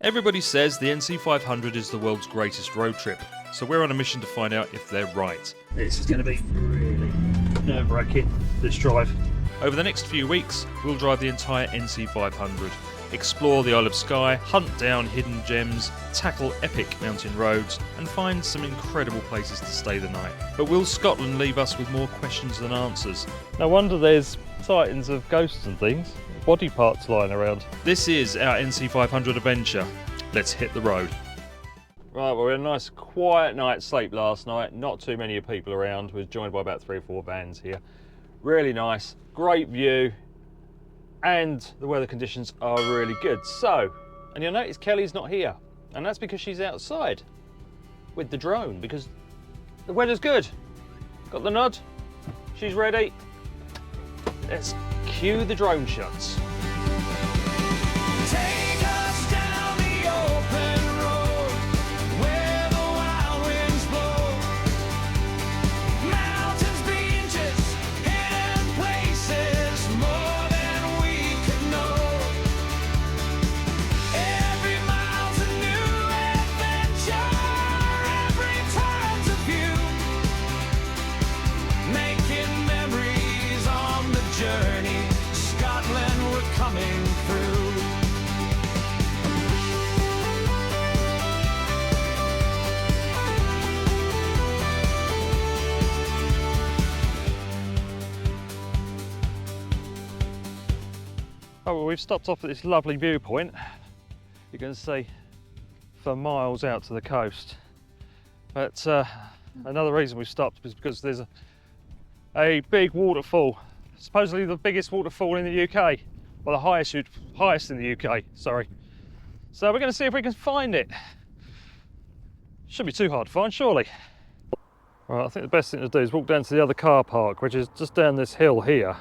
Everybody says the NC500 is the world's greatest road trip, so we're on a mission to find out if they're right. This is going to be really nerve-wracking, this drive. Over the next few weeks, we'll drive the entire NC500, explore the Isle of Skye, hunt down hidden gems, tackle epic mountain roads, and find some incredible places to stay the night. But will Scotland leave us with more questions than answers? No wonder there's sightings of ghosts and things, body parts lying around. This is our NC500 adventure. Let's hit the road. Right, well, we had a nice quiet night's sleep last night. Not too many people around. We were joined by about 3 or 4 vans here. Really nice, great view, and the weather conditions are really good. So, and you'll notice Kelly's not here, and that's because she's outside with the drone, because the weather's good. Got the nod, she's ready. Let's cue the drone shots. Oh, well, we've stopped off at this lovely viewpoint. You can see for miles out to the coast. But another reason we've stopped is because there's a big waterfall, supposedly the biggest waterfall in the UK, well, the highest in the UK, sorry. So we're going to see if we can find it. Shouldn't be too hard to find, surely. Right, I think the best thing to do is walk down to the other car park, which is just down this hill here.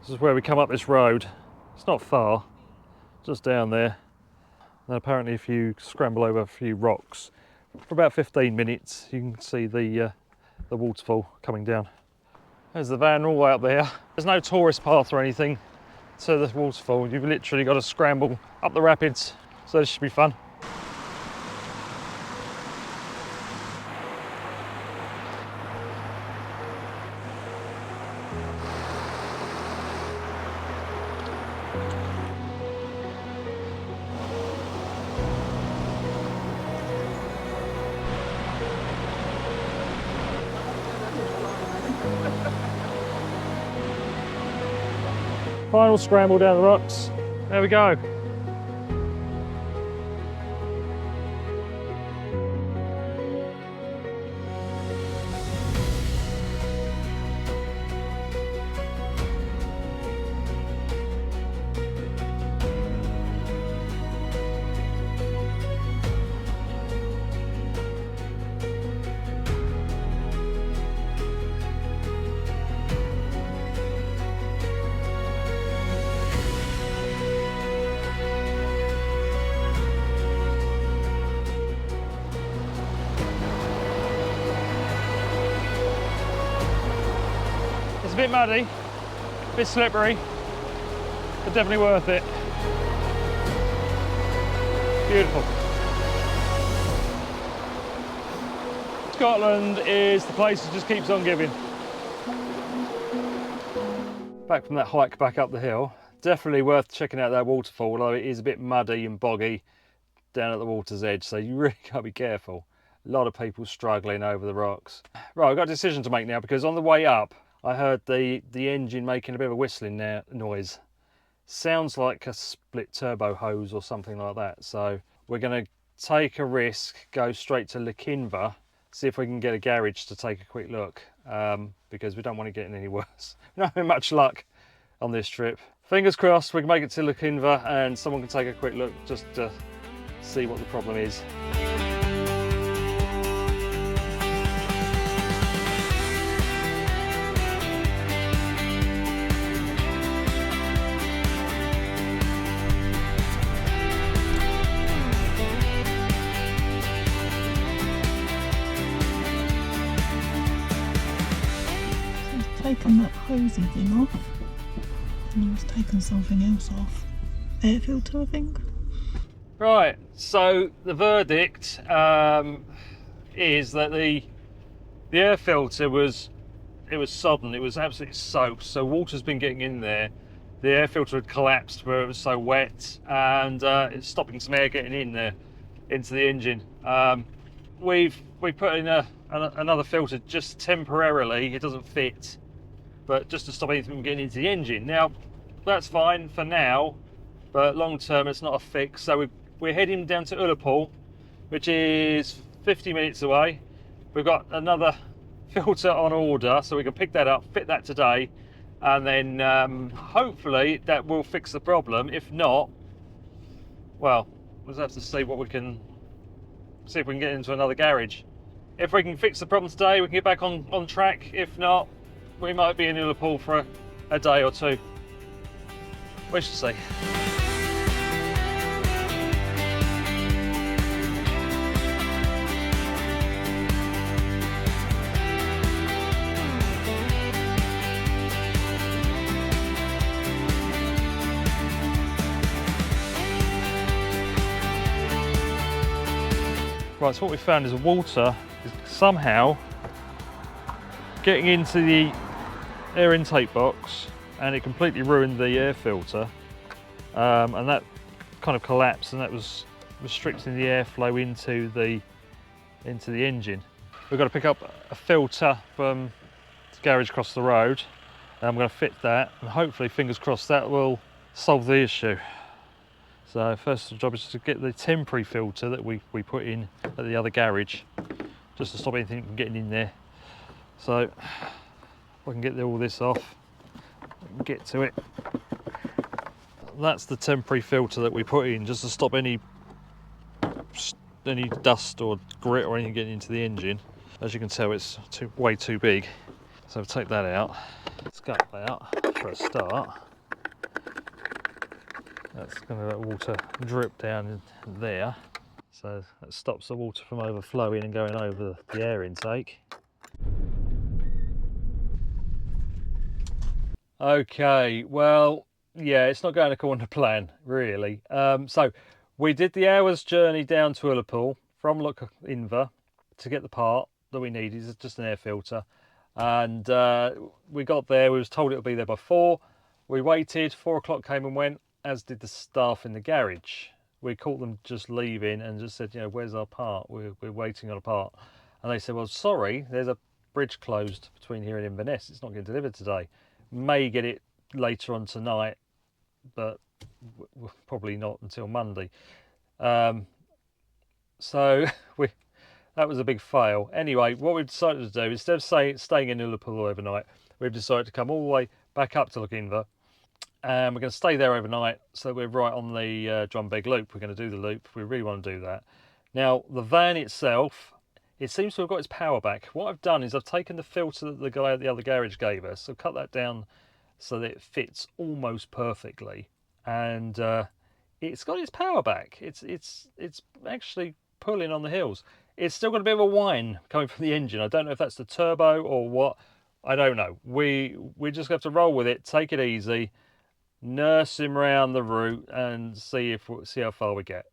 This is where we come up this road. It's not far, just down there. And apparently if you scramble over a few rocks, for about 15 minutes, you can see the waterfall coming down. There's the van all the way up there. There's no tourist path or anything to the waterfall. You've literally got to scramble up the rapids, so this should be fun. Final scramble down the rocks. There we go. It's a bit muddy, a bit slippery, but definitely worth it. Beautiful. Scotland is the place that just keeps on giving. Back from that hike back up the hill, definitely worth checking out that waterfall, although it is a bit muddy and boggy down at the water's edge, so you really got to be careful. A lot of people struggling over the rocks. Right, I've got a decision to make now, because on the way up, I heard the engine making a bit of a whistling noise. Sounds like a split turbo hose or something like that. So we're going to take a risk, go straight to Lochinver, see if we can get a garage to take a quick look, because we don't want to get in any worse. We're not having much luck on this trip. Fingers crossed we can make it to Lochinver and someone can take a quick look just to see what the problem is. Taken that hosey thing off, and he was taking something else off. Air filter, I think. Right, so the verdict is that the air filter was sodden. It was absolutely soaked, so water's been getting in there. The air filter had collapsed where it was so wet, and it's stopping some air getting in there into the engine. We put in another filter just temporarily. It doesn't fit, but just to stop anything from getting into the engine. Now that's fine for now, but long term it's not a fix. So we're heading down to Ullapool, which is 50 minutes away. We've got another filter on order, so we can pick that up, fit that today, and then hopefully that will fix the problem. If not, well, we'll have to see what we can see if we can get into another garage. If we can fix the problem today, we can get back on track. If not, we might be in Ullapool for a day or two. We shall see. Right, so what we found is the water is somehow getting into the air intake box, and it completely ruined the air filter, and that kind of collapsed, and that was restricting the airflow into the engine. We've got to pick up a filter from the garage across the road, and I'm going to fit that, and hopefully, fingers crossed, that will solve the issue. So first job is to get the temporary filter that we put in at the other garage, just to stop anything from getting in there. So if I can get all this off, get to it. That's the temporary filter that we put in, just to stop any dust or grit or anything getting into the engine. As you can tell, it's way too big. So take that out. Let's gut that out for a start. That's going to let water drip down in there, so that stops the water from overflowing and going over the air intake. Okay, well, yeah, it's not going according to plan, really. So we did the hour's journey down to Ullapool from Inver to get the part that we needed. It's just an air filter, and we got there. We was told it would be there by 4. We waited. 4 o'clock came and went, as did the staff in the garage. We caught them just leaving and just said, you know, where's our part? We're waiting on a part. And they said, well, sorry, there's a bridge closed between here and Inverness. It's not getting delivered today. May get it later on tonight, but probably not until Monday. So that was a big fail. Anyway, what we decided to do, instead of staying in Ullapool overnight, we've decided to come all the way back up to Inver. And we're going to stay there overnight, so we're right on the Drumbeg Loop. We're going to do the loop. We really want to do that. Now, the van itself, it seems to have got its power back. What I've done is I've taken the filter that the guy at the other garage gave us, so cut that down so that it fits almost perfectly, and it's got its power back. It's actually pulling on the hills. It's still got a bit of a whine coming from the engine. I don't know if that's the turbo or what. I don't know. We just have to roll with it, take it easy, nurse him around the route and see how far we get.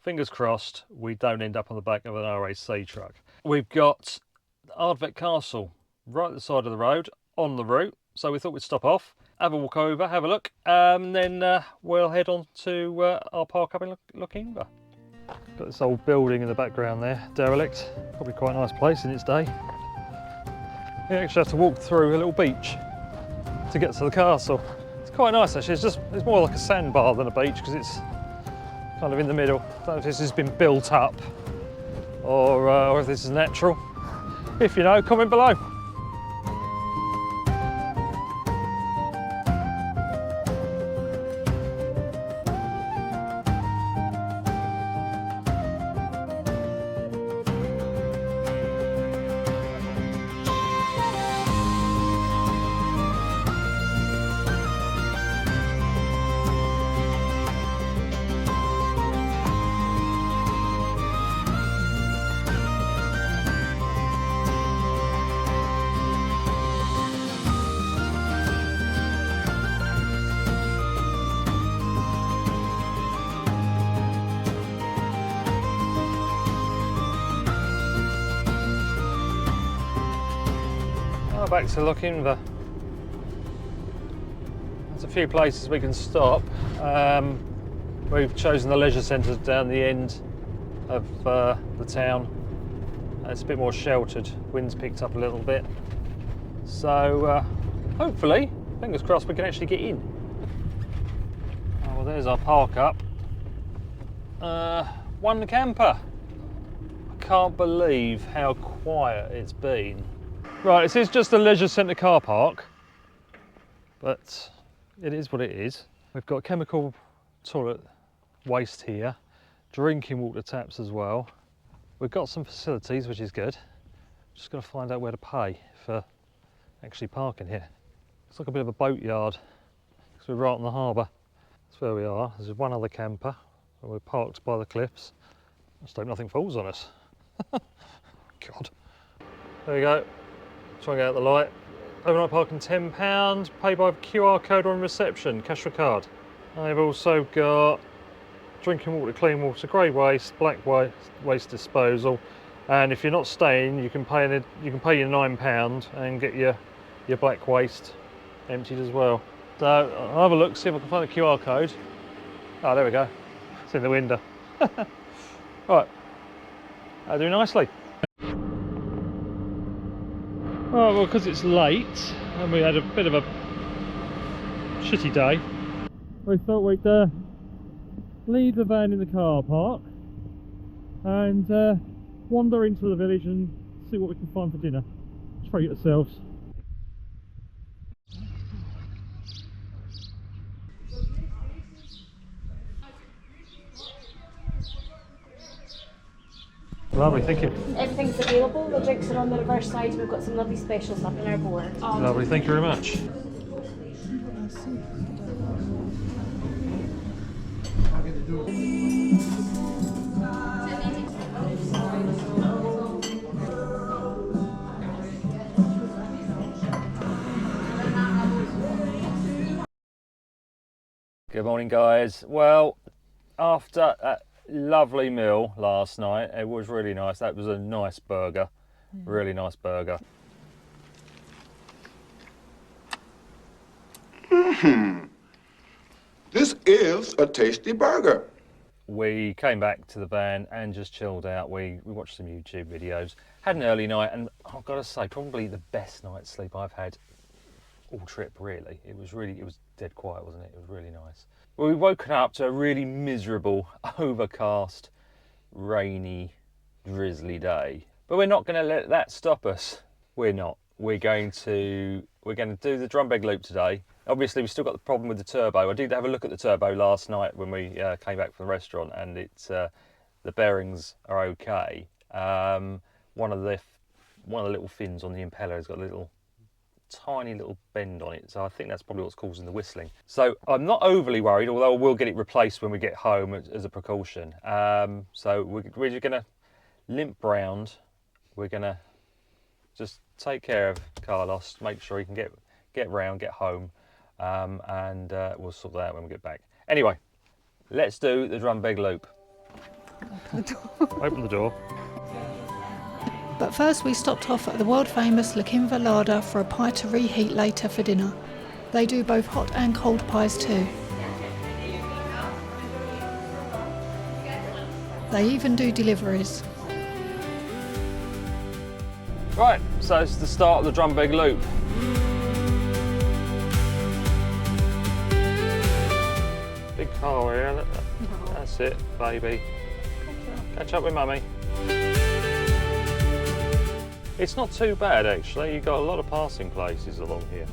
Fingers crossed we don't end up on the back of an RAC truck. We've got Ardvet Castle right at the side of the road on the route, so we thought we'd stop off, have a walk over, have a look, and then we'll head on to our park up in Inver. Got this old building in the background there, derelict. Probably quite a nice place in its day. You actually have to walk through a little beach to get to the castle. Quite nice actually. It's more like a sandbar than a beach because it's kind of in the middle. I don't know if this has been built up or if this is natural. If you know, comment below. Well, back to Lochinver. There's a few places we can stop. We've chosen the leisure centre down the end of the town. It's a bit more sheltered. Wind's picked up a little bit. So hopefully, fingers crossed, we can actually get in. Oh, well, there's our park up. One camper. I can't believe how quiet it's been. Right, this is just a leisure centre car park, but it is what it is. We've got chemical toilet waste here, drinking water taps as well. We've got some facilities, which is good. Just got to find out where to pay for actually parking here. It's like a bit of a boat yard because we're right on the harbour. That's where we are. There's one other camper and we're parked by the cliffs. Just hope nothing falls on us. God. There we go. Try and get out the light. Overnight parking £10, pay by QR code on reception, cash or card. They've also got drinking water, clean water, grey waste, black waste disposal, and if you're not staying, you can pay your £9 and get your black waste emptied as well. So I'll have a look, see if I can find the QR code. Oh, there we go. It's in the window. Right, that'll do nicely. Right, well, because it's late and we had a bit of a shitty day, we thought we'd leave the van in the car park and wander into the village and see what we can find for dinner. Treat ourselves. Lovely, thank you. Everything's available, the drinks are on the reverse side, we've got some lovely specials up on our board. Lovely, thank you very much. Good morning, guys. Well, after a lovely meal last night, it was really nice. That was a nice burger, really nice burger. This is a tasty burger. We came back to the van and just chilled out. We watched some YouTube videos, had an early night, and I've got to say, probably the best night's sleep I've had all trip, really. It was dead quiet, wasn't it? It was really nice. Well, we've woken up to a really miserable, overcast, rainy, drizzly day. But we're not going to let that stop us. We're not. We're going to do the Drumbeg Loop today. Obviously, we've still got the problem with the turbo. I did have a look at the turbo last night when we came back from the restaurant, and the bearings are okay. One of the little fins on the impeller has got a tiny little bend on it, so I think that's probably what's causing the whistling. So I'm not overly worried, although we'll get it replaced when we get home as a precaution. So we're just going to limp round. We're going to just take care of Carlos, make sure he can get round, get home, and we'll sort that out when we get back. Anyway, let's do the Drumbeg Loop. Open the door. But first we stopped off at the world famous Lochinver larder for a pie to reheat later for dinner. They do both hot and cold pies too. They even do deliveries. Right, so it's the start of the Drumbeg Loop. Big car here, that's it, baby. Catch up with mummy. It's not too bad actually, you've got a lot of passing places along here.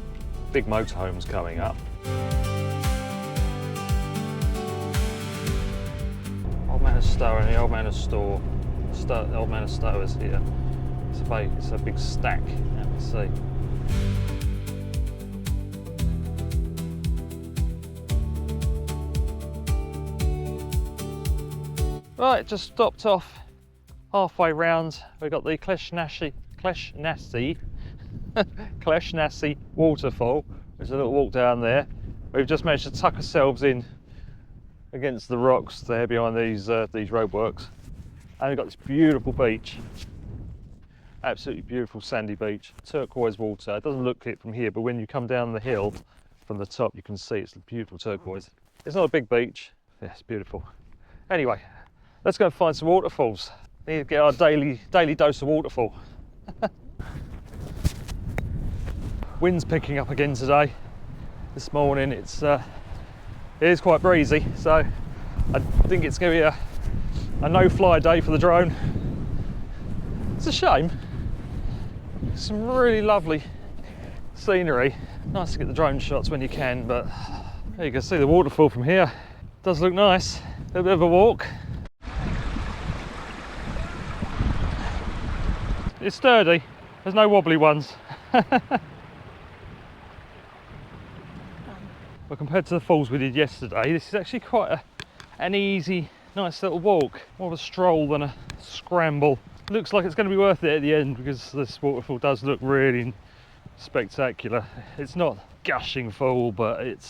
Big motorhomes coming up. Old Man of Stow and the Old Man of Store. The Old Man of Stow is here. It's a big stack, let's see. Right, just stopped off halfway round. We've got the Cleshnassy waterfall. There's a little walk down there. We've just managed to tuck ourselves in against the rocks there behind these roadworks, and we've got this beautiful beach. Absolutely beautiful sandy beach, turquoise water. It doesn't look it from here, but when you come down the hill from the top, you can see it's beautiful turquoise. It's not a big beach. Yeah, it's beautiful. Anyway, let's go and find some waterfalls. Need to get our daily dose of waterfall. Wind's picking up again today. This morning it is quite breezy, so I think it's going to be a no-fly day for the drone. It's a shame. Some really lovely scenery. Nice to get the drone shots when you can, but you can see the waterfall from here. Does look nice. A little bit of a walk. It's sturdy. There's no wobbly ones. Well, compared to the falls we did yesterday, this is actually quite an easy, nice little walk. More of a stroll than a scramble. Looks like it's going to be worth it at the end because this waterfall does look really spectacular. It's not gushing full, but it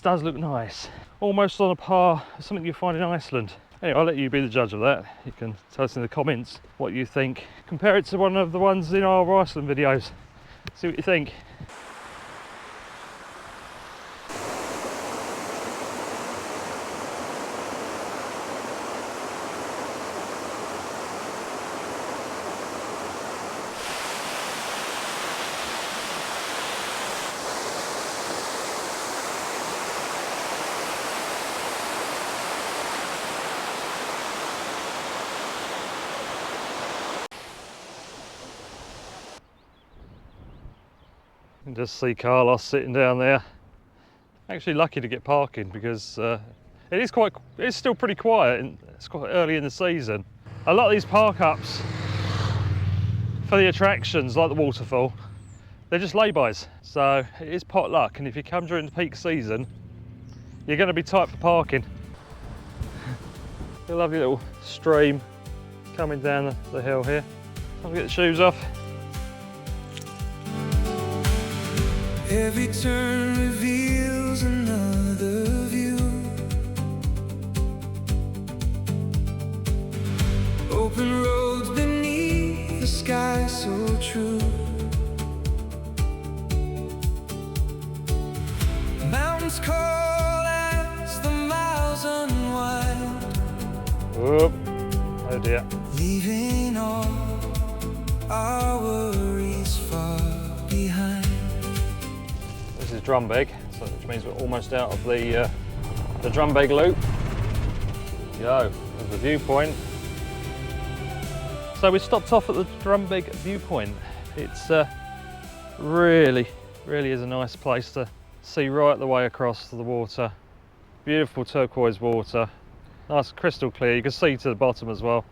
does look nice. Almost on a par with something you find in Iceland. Anyway, I'll let you be the judge of that. You can tell us in the comments what you think. Compare it to one of the ones in our Iceland videos. See what you think. You can just see Carlos sitting down there. Actually lucky to get parking because it's still pretty quiet and it's quite early in the season. A lot of these park ups for the attractions like the waterfall, they're just lay-bys. So it is pot luck, and if you come during the peak season, you're going to be tight for parking. A lovely little stream coming down the hill here. Time to get the shoes off. Every turn reveals another view. Open roads beneath the sky so true. Mountains call as the miles unwind. Whoop. Oh dear. Leaving all our worries far behind. This is Drumbeg, so which means we're almost out of the Drumbeg Loop. Go, there's the viewpoint. So we stopped off at the Drumbeg viewpoint. It's really is a nice place to see right the way across to the water. Beautiful turquoise water, nice crystal clear. You can see to the bottom as well.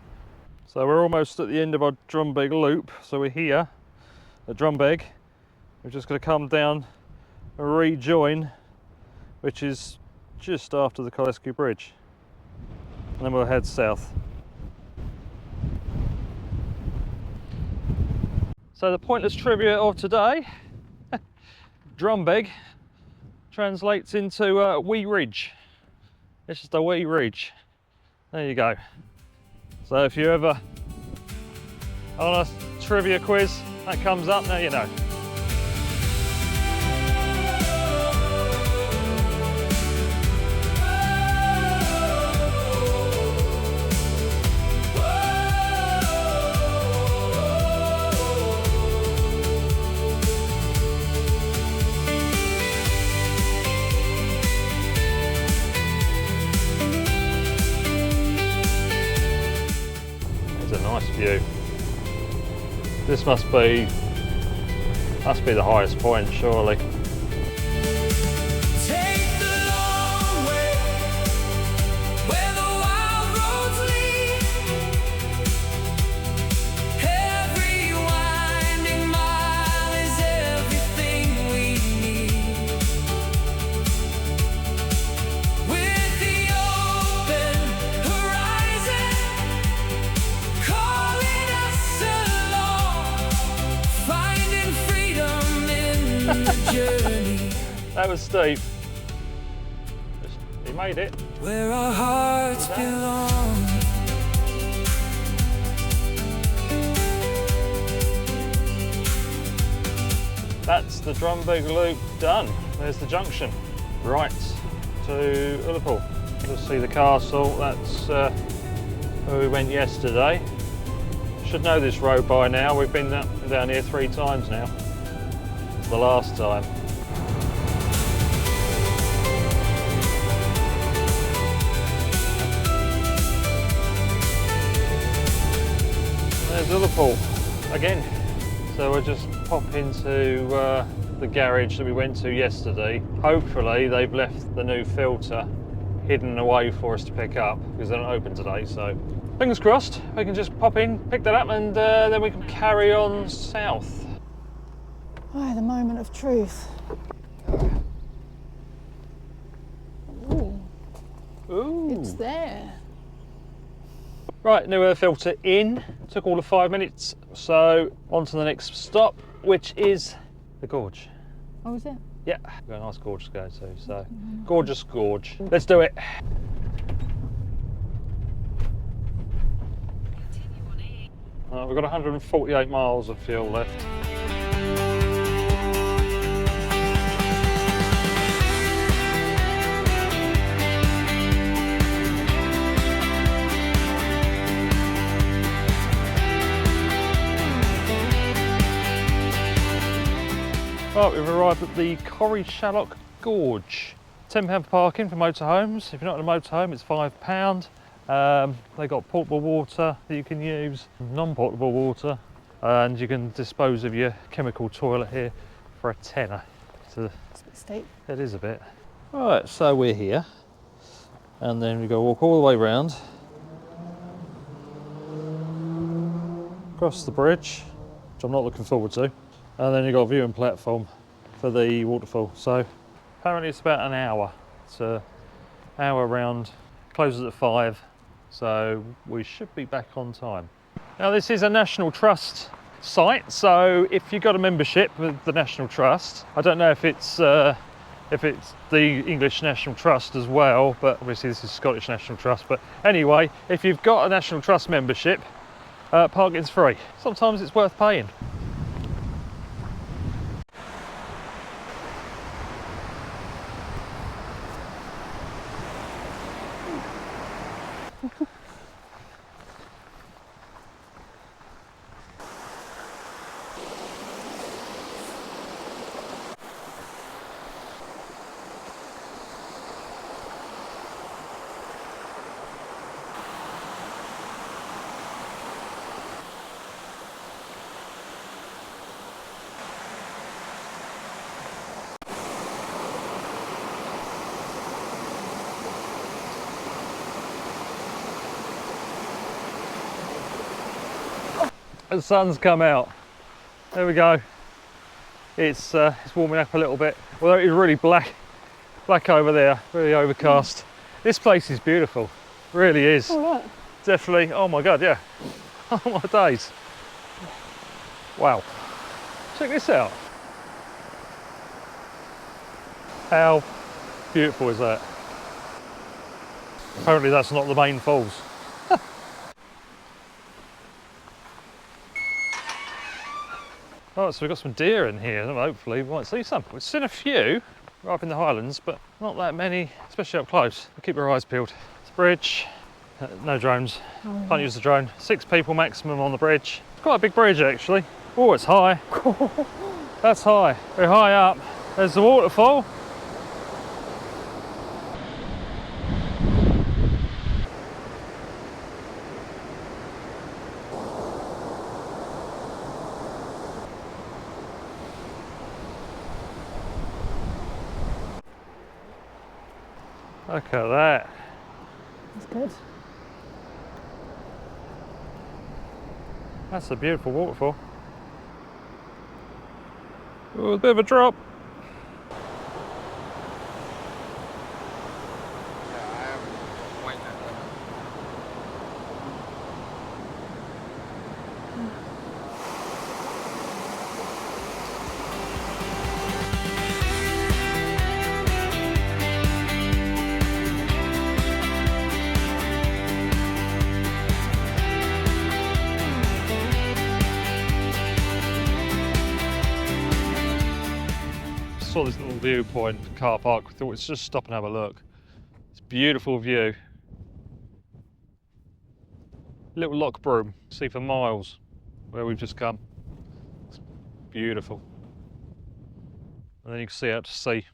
So we're almost at the end of our Drumbeg Loop. So we're here at Drumbeg. We're just going to come down and rejoin, which is just after the Kolesku Bridge, and then we'll head south. So the pointless trivia of today, Drumbeg translates into wee ridge. It's just a wee ridge. There you go. So if you're ever on a trivia quiz that comes up, now you know. Nice view. This must be the highest point, surely. Take the long way where the wild roads lead. Every winding mile is everything we need. With the open horizon calling us along, finding freedom in the journey. That was steep. He made it. Where our hearts belong. the Drumbeg Loop done. There's the junction. Right to Ullapool. You'll see the castle. That's where we went yesterday. Should know this road by now. We've been down here 3 times now. It's the last time. There's Ullapool again. So we'll just pop into the garage that we went to yesterday. Hopefully they've left the new filter hidden away for us to pick up because they're not open today. So fingers crossed we can just pop in, pick that up, and then we can carry on south. Oh, the moment of truth. Ooh, Ooh. it's there. Right, new air filter in. Took all of 5 minutes. So on to the next stop, which is the gorge. Oh, is it? Yeah, we've got a nice gorge to go to. So gorgeous gorge. Let's do it. We've got 148 miles of fuel left. Right, we've arrived at the Corrie Shallock Gorge. £10 for parking for motorhomes. If you're not in a motorhome, it's £5. They've got portable water that you can use, non-portable water, and you can dispose of your chemical toilet here for a tenner. So It's a bit steep. it is a bit. Right, so we're here, and then we go walk all the way round, across the bridge, which I'm not looking forward to. And then you've got a viewing platform for the waterfall. So apparently it's about an hour. It's an hour round, closes at 5. So we should be back on time. Now this is a National Trust site. So if you've got a membership with the National Trust, I don't know if it's the English National Trust as well, but obviously this is Scottish National Trust. But anyway, if you've got a National Trust membership, parking's free. Sometimes it's worth paying. The sun's come out. There we go. It's warming up a little bit, although it's really black over there, really overcast. This place is beautiful, really is. All right. Definitely. Oh my god, yeah. Oh my days. Wow. Check this out. How beautiful is that? Apparently that's not the main falls. Right, so we've got some deer in here. Hopefully we might see some. We've seen a few right up in the Highlands, but not that many, especially up close. We'll keep our eyes peeled. It's a bridge, no drones. Can't use the drone. 6 people maximum on the bridge. It's quite a big bridge actually. Oh, it's high. That's high. Very high up. There's the waterfall. Look at that. That's good. That's a beautiful waterfall. Oh, a bit of a drop. saw this little viewpoint car park. We thought let's just stop and have a look. It's a beautiful view. Little lock broom, see for miles where we've just come. It's beautiful. And then you can see out to sea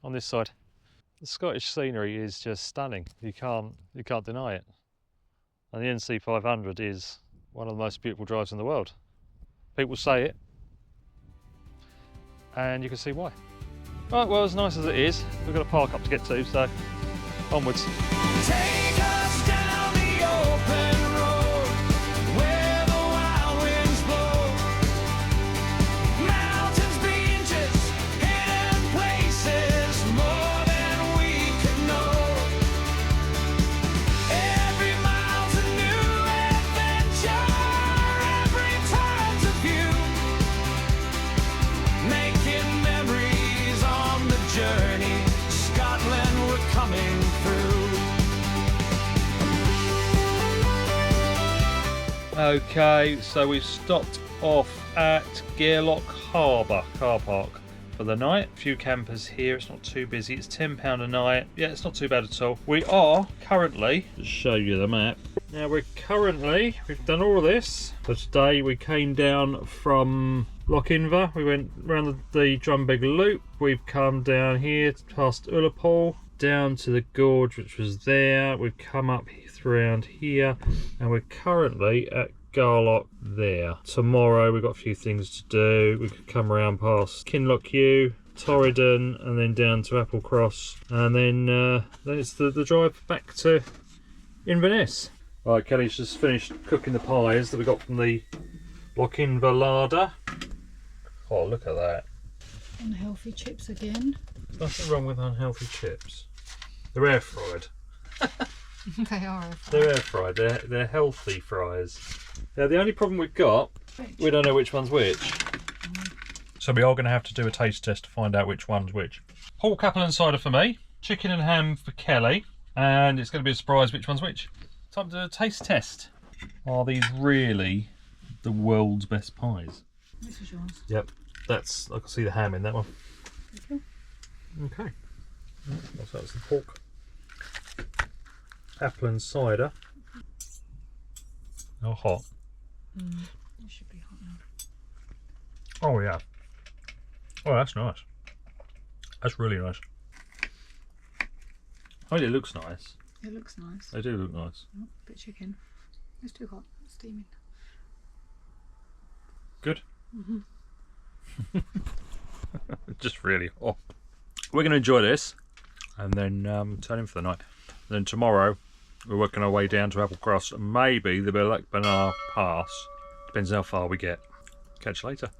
on this side. The Scottish scenery is just stunning. You can't deny it. And the NC500 is one of the most beautiful drives in the world. People say it, and you can see why. Right, well, as nice as it is, we've got a park up to get to, so onwards. Take us down the open road where the wild winds blow. Mountains, beaches, hidden places, more than we can know. Every mile's a new adventure, every turn's a view. Making memories on the journey, Scotland we're coming through. Okay, so we've stopped off at Gairloch Harbour car park for the night. A few campers here, it's not too busy, it's £10 a night. Yeah, it's not too bad at all. We are currently, just show you the map. Now we've done all of this. So today we came down from Lochinver, we went round the Drumbeg Loop, we've come down here past Ullapool, down to the gorge which was there, we've come up around here, and we're currently at Gairloch there. Tomorrow we've got a few things to do. We could come around past Kinlochhew, Torridon, and then down to Applecross, and then it's the drive back to Inverness. Right, Kelly's just finished cooking the pies that we got from the Lochinver larder. Oh, look at that. Unhealthy chips again. Nothing wrong with unhealthy chips. They're air fried. They are. They're air fried. They're healthy fries. Now the only problem we've got, we don't know which one's which. So we are going to have to do a taste test to find out which one's which. Pork, apple and cider for me, chicken and ham for Kelly, and it's going to be a surprise which one's which. Time to do a taste test. Are these really the world's best pies? This is yours. Yep, I can see the ham in that one. Okay. So that's the pork. Apple and cider. Oh, hot. It should be hot now. Oh yeah. Oh, that's nice. That's really nice. Oh, it looks nice. It looks nice. They do look nice. Oh, bit chicken. It's too hot. It's steaming. Good. Just really hot. We're going to enjoy this and then turn in for the night. Then tomorrow we're working our way down to Applecross and maybe the Black Banana Pass. Depends how far we get. Catch you later.